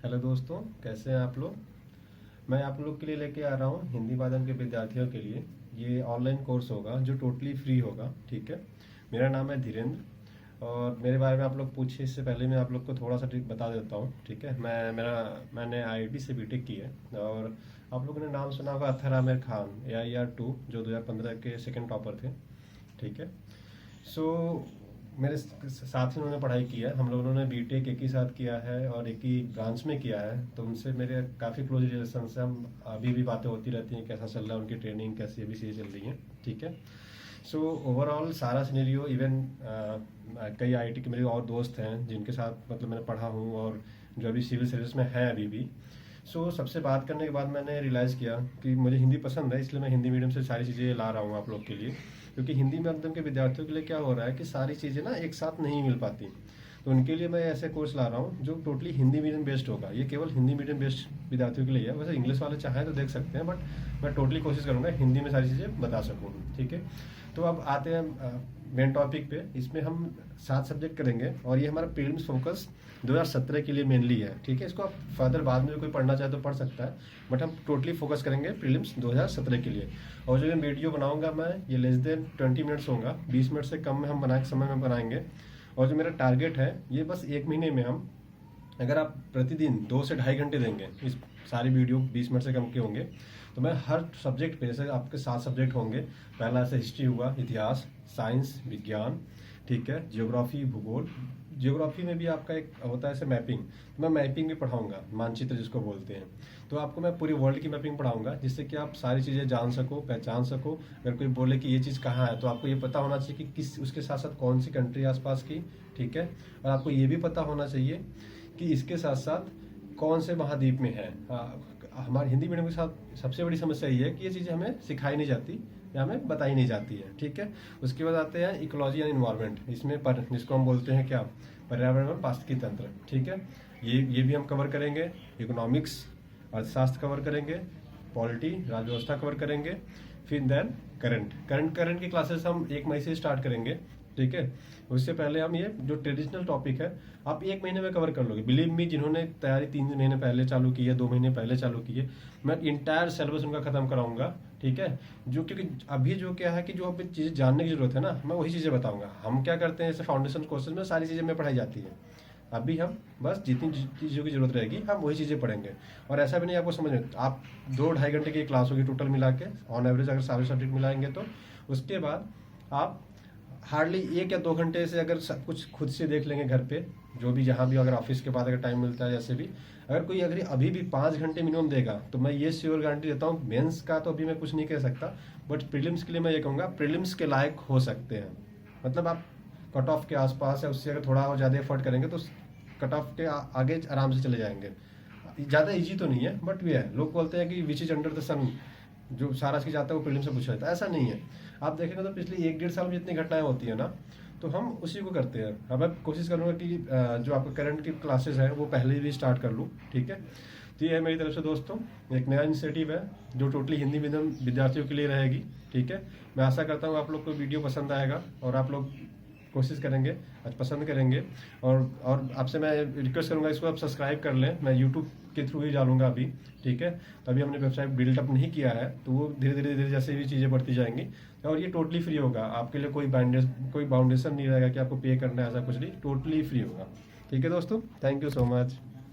Hello दोस्तों, कैसे हैं आप लोग। मैं आप लोग के लिए लेके आ रहा हूँ हिंदी माध्यम के विद्यार्थियों के लिए। ये ऑनलाइन कोर्स होगा जो टोटली फ्री होगा। ठीक है। मेरा नाम है धीरेन्द्र और मेरे बारे में आप लोग पूछे इससे पहले मैं आप लोग को थोड़ा सा बता देता हूँ। ठीक है। मैंने आईआईटी से बीटेक की है और आप लोगों ने नाम सुना होगा अत्थर आमिर खान AIR 2 जो 2015 के सेकंड टॉपर थे। ठीक है। सो मेरे साथ ही उन्होंने पढ़ाई की है। हम लोगों ने बीटेक एक ही साथ किया है और एक ही ब्रांच में किया है, तो उनसे मेरे काफ़ी क्लोज रिलेशन से हम अभी भी बातें होती रहती हैं, कैसा चल रहा है उनकी ट्रेनिंग, कैसी अभी चीज़ें चल रही हैं। ठीक है। सो ओवरऑल सारा सिनेरियो इवन कई आईआईटी के मेरे और दोस्त हैं जिनके साथ मतलब मैंने पढ़ा हूँ और जो अभी सिविल सर्विस में है अभी भी। सबसे बात करने के बाद मैंने रियलाइज़ किया कि मुझे हिंदी पसंद है, इसलिए मैं हिंदी मीडियम से सारी चीज़ें ला रहा हूँ आप लोग के लिए। क्योंकि हिंदी माध्यम के विद्यार्थियों के लिए क्या हो रहा है कि सारी चीज़ें ना एक साथ नहीं मिल पाती, तो उनके लिए मैं ऐसे कोर्स ला रहा हूँ जो टोटली हिंदी मीडियम बेस्ड होगा। ये केवल हिंदी मीडियम बेस्ड विद्यार्थियों के लिए है। वैसे इंग्लिश वाले चाहें तो देख सकते हैं, बट मैं टोटली कोशिश करूँगा हिंदी में सारी चीज़ें बता सकूँ। ठीक है। तो अब आते हैं मेन टॉपिक पे। इसमें हम 7 सब्जेक्ट करेंगे और ये हमारा प्रीलिम्स फोकस 2017 के लिए मेनली है। ठीक है। इसको आप फर्दर बाद में कोई पढ़ना चाहे तो पढ़ सकता है, बट हम टोटली फोकस करेंगे प्रीलिम्स 2017 के लिए। और जो ये वीडियो बनाऊंगा मैं, ये लेस देन 20 मिनट्स होगा, 20 मिनट से कम में हम समय में बनाएंगे। और जो मेरा टारगेट है ये बस 1 महीने में हम, अगर आप प्रतिदिन 2 से ढाई घंटे देंगे, इस सारी वीडियो 20 मिनट से कम के होंगे, तो मैं हर सब्जेक्ट पे, जैसे आपके 7 सब्जेक्ट होंगे, पहला ऐसे हिस्ट्री हुआ, इतिहास, साइंस, विज्ञान, ठीक है, जियोग्राफी, भूगोल। जियोग्राफी में भी आपका एक होता है ऐसे मैपिंग, तो मैं मैपिंग भी पढ़ाऊंगा, मानचित्र जिसको बोलते हैं। तो आपको मैं पूरी वर्ल्ड की मैपिंग पढ़ाऊंगा जिससे कि आप सारी चीज़ें जान सको, पहचान सको। अगर कोई बोले कि ये चीज़ कहाँ है तो आपको ये पता होना चाहिए कि किस, उसके साथ साथ कौन सी कंट्री आसपास की। ठीक है। और आपको ये भी पता होना चाहिए कि इसके साथ साथ कौन से महाद्वीप में है। हमारे हिंदी मीडियम के साथ सबसे बड़ी समस्या ये है कि ये चीज़ें हमें सिखाई नहीं जाती या हमें बताई नहीं जाती है। ठीक है। उसके बाद आते हैं इकोलॉजी एंड इन्वायरमेंट, इसमें जिसको हम बोलते हैं क्या, पर्यावरण और पारिस्थितिकी तंत्र। ठीक है। ये भी हम कवर करेंगे। इकोनॉमिक्स, अर्थशास्त्र कवर करेंगे, पॉलिटी, राजव्यवस्था कवर करेंगे। फिर देन करंट की क्लासेस हम 1 मई से स्टार्ट करेंगे। ठीक है। उससे पहले हम ये जो ट्रेडिशनल टॉपिक है आप 1 महीने में कवर कर लोगे। बिलीव मी, जिन्होंने तैयारी 3 महीने पहले चालू की है, 2 महीने पहले चालू की है, मैं इंटायर सिलेबस उनका खत्म कराऊंगा। ठीक है। जो क्योंकि अभी जो क्या है कि जो अभी चीज़ें जानने की जरूरत है ना, मैं वही चीज़ें बताऊंगा। हम क्या करते हैं, जैसे फाउंडेशन कोर्सेज में सारी चीज़ें में पढ़ाई जाती है, अभी हम बस जितनी चीज़ों की जरूरत रहेगी हम वही चीज़ें पढ़ेंगे। और ऐसा भी नहीं आपको समझ में, आप 2 ढाई घंटे की क्लास होगी टोटल मिला के, ऑन एवरेज अगर सारे सब्जेक्ट मिलाएंगे तो। उसके बाद आप हार्डली 1 या 2 घंटे से अगर सब कुछ खुद से देख लेंगे घर पे, जो भी जहाँ भी, अगर ऑफिस के बाद अगर टाइम मिलता है, जैसे भी अगर कोई अगर अभी भी 5 घंटे मिनिमम देगा, तो मैं ये श्योर गारंटी देता हूँ, मेंस का तो अभी मैं कुछ नहीं कह सकता, बट प्रीलिम्स के लिए मैं ये कहूँगा प्रीलिम्स के लायक हो सकते हैं। मतलब आप कट ऑफ के आसपास है, उससे अगर थोड़ा और ज़्यादा एफर्ट करेंगे तो कट ऑफ के आगे आराम से चले जाएंगे। ज़्यादा इजी तो नहीं है, बट वे है, लोग बोलते हैं कि विच इज अंडर द सन, जो सारा चीज़ आता है वो प्रीलिम्स से पूछा जाता है। ऐसा नहीं है। आप देखेंगे तो पिछले 1 डेढ़ साल में जितनी घटनाएं होती है ना, तो हम उसी को करते हैं। अब मैं कोशिश करूँगा कि जो आपका करंट की क्लासेस है वो पहले भी स्टार्ट कर लूँ। ठीक है। तो ये है मेरी तरफ से दोस्तों, एक नया इनिशिएटिव है जो टोटली हिंदी मीडियम विद्यार्थियों के लिए रहेगी। ठीक है। मैं आशा करता हूँ आप लोग को वीडियो पसंद आएगा और आप लोग कोशिश करेंगे, आज पसंद करेंगे। और आपसे मैं रिक्वेस्ट करूंगा, इसको आप सब्सक्राइब कर लें। मैं यूट्यूब के थ्रू ही डालूंगा अभी। ठीक है। तो अभी हमने वेबसाइट बिल्डअप नहीं किया है, तो वो धीरे धीरे जैसे भी चीज़ें बढ़ती जाएंगी। और ये टोटली फ्री होगा आपके लिए, कोई बाउंडेशन नहीं रहेगा कि आपको पे करना है, ऐसा कुछ नहीं, टोटली फ्री होगा। ठीक है दोस्तों, थैंक यू सो मच।